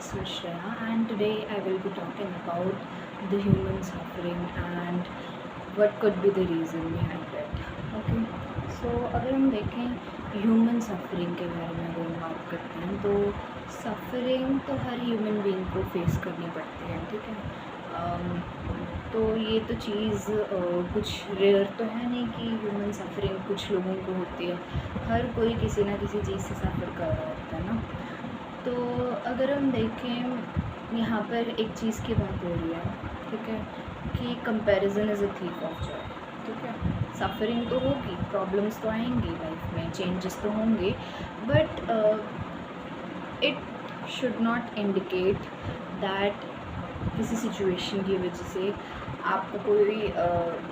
myself Shreya, and today I will be talking about the human suffering and what could be the reason behind it. Okay, so अगर हम देखें human suffering के बारे में अगर हम बात करते हैं तो सफरिंग तो हर ह्यूमन बीइंग को फेस करनी पड़ती है, ठीक है। तो ये तो चीज़ कुछ रेयर तो है नहीं कि ह्यूमन सफरिंग कुछ लोगों को होती है। हर कोई किसी ना किसी चीज़ से सफ़र कर रहा होता है ना। तो अगर हम देखें यहाँ पर एक चीज़ की बात हो रही है, ठीक है, कि comparison is a thief of Joy, ठीक है। सफरिंग तो होगी, प्रॉब्लम्स तो आएंगी लाइफ में, चेंजेस तो होंगे, but it should not indicate that किसी सिचुएशन की वजह से आपको कोई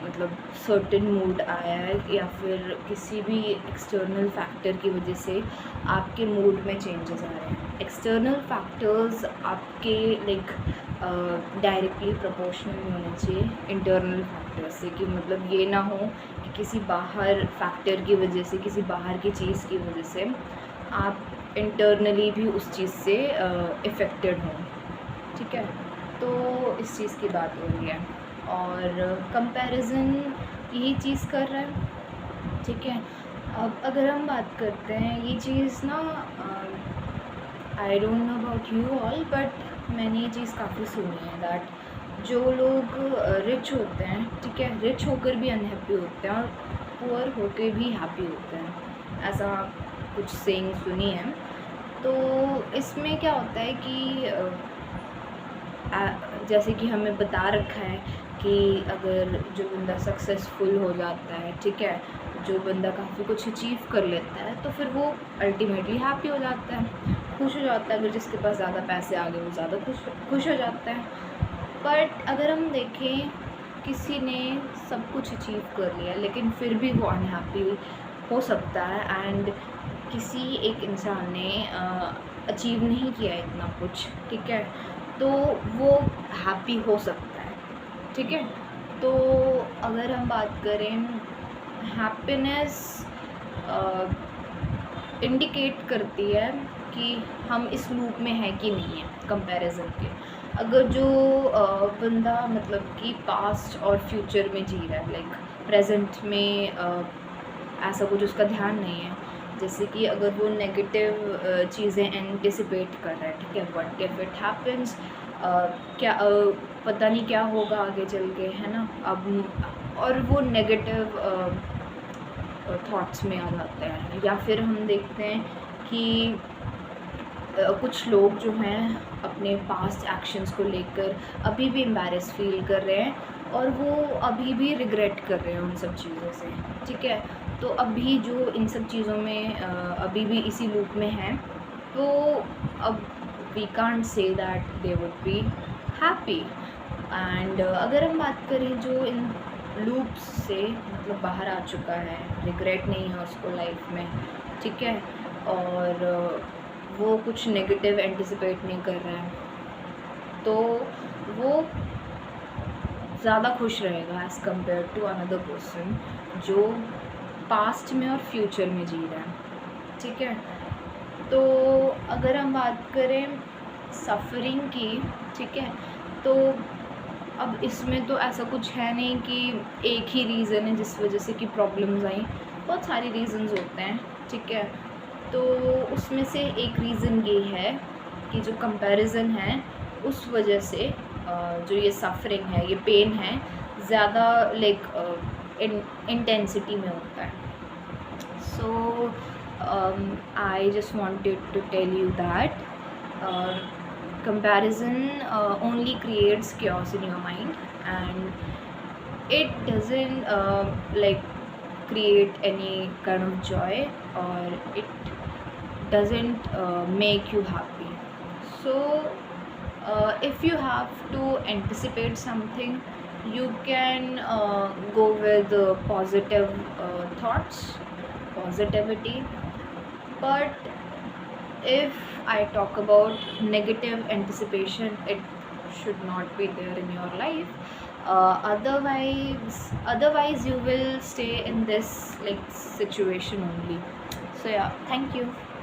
मतलब सर्टेन मूड आया है या फिर किसी भी एक्सटर्नल फैक्टर की वजह से आपके मूड में चेंजेस आ रहे हैं। एक्सटर्नल फैक्टर्स आपके लाइक डायरेक्टली प्रोपोर्शनल नहीं होने चाहिए इंटरनल फैक्टर से, कि मतलब ये ना हो कि किसी बाहर फैक्टर की वजह से, किसी बाहर की चीज़ की वजह से आप इंटरनली भी उस चीज़ से इफ़ेक्टेड हों, ठीक है। तो इस चीज़ की बात हो रही है और कंपैरिजन यही चीज़ कर रहा है, ठीक है। अब अगर हम बात करते हैं ये चीज़ ना, I don't know about you all, but मैंने ये चीज़ काफ़ी सुनी है दैट जो लोग रिच होते हैं, ठीक है, रिच होकर भी अनहैप्पी होते हैं और पुअर होकर भी हैप्पी होते हैं, ऐसा कुछ सेइंग सुनी है। तो इसमें क्या होता है कि जैसे कि हमें बता रखा है कि अगर जो बंदा सक्सेसफुल हो जाता है, ठीक है, जो बंदा काफ़ी कुछ अचीव कर लेता है तो फिर वो अल्टीमेटली हैप्पी हो जाता है, खुश हो जाता है। अगर जिसके पास ज़्यादा पैसे आ गए वो ज़्यादा खुश हो जाता है। बट अगर हम देखें किसी ने सब कुछ अचीव कर लिया लेकिन फिर भी वो अनहैप्पी हो सकता है, एंड किसी एक इंसान ने अचीव नहीं किया इतना कुछ, ठीक है, तो वो हैप्पी हो सकता है, ठीक है। तो अगर हम बात करें हैप्पीनेस इंडिकेट करती है कि हम इस लूप में हैं कि नहीं है कंपैरिजन के। अगर जो बंदा मतलब कि पास्ट और फ्यूचर में जी रहा है, लाइक प्रेजेंट में ऐसा कुछ उसका ध्यान नहीं है, जैसे कि अगर वो नेगेटिव चीज़ें एंटिसिपेट कर रहा है, ठीक है, व्हाट इफ इट हैपेंस, क्या पता नहीं क्या होगा आगे चल के, है ना। अब और वो नेगेटिव थॉट्स में आ जाते हैं। या फिर हम देखते हैं कि कुछ लोग जो हैं अपने पास्ट एक्शंस को लेकर अभी भी एम्बैरेस फील कर रहे हैं और वो अभी भी रिग्रेट कर रहे हैं उन सब चीज़ों से, ठीक है। तो अभी जो इन सब चीज़ों में अभी भी इसी लूप में हैं, तो अब we can't say that they would be happy. And अगर हम बात करें जो इन लूप्स से मतलब बाहर आ चुका है, रिग्रेट नहीं है उसको लाइफ में, ठीक है, और वो कुछ नेगेटिव एंटिसिपेट नहीं कर रहा है, तो वो ज़्यादा खुश रहेगा as compare to another person जो पास्ट में और फ्यूचर में जी रहा है, ठीक है। तो अगर हम बात करें सफ़रिंग की, ठीक है, तो अब इसमें तो ऐसा कुछ है नहीं कि एक ही रीज़न है जिस वजह से कि प्रॉब्लम्स आई, बहुत सारे रीज़न्स होते हैं, ठीक है। तो उसमें से एक रीज़न ये है कि जो कंपैरिजन है उस वजह से जो ये सफ़रिंग है, ये पेन है, ज़्यादा लाइक इंटेंसिटी में होता है। So I just wanted to tell you that comparison only creates chaos in your mind, and it doesn't like create any kind of joy, or it doesn't make you happy. So if you have to anticipate something, you can go with positive thoughts, positivity. But if I talk about negative anticipation, it should not be there in your life. Otherwise you will stay in this like situation only. So yeah, thank you.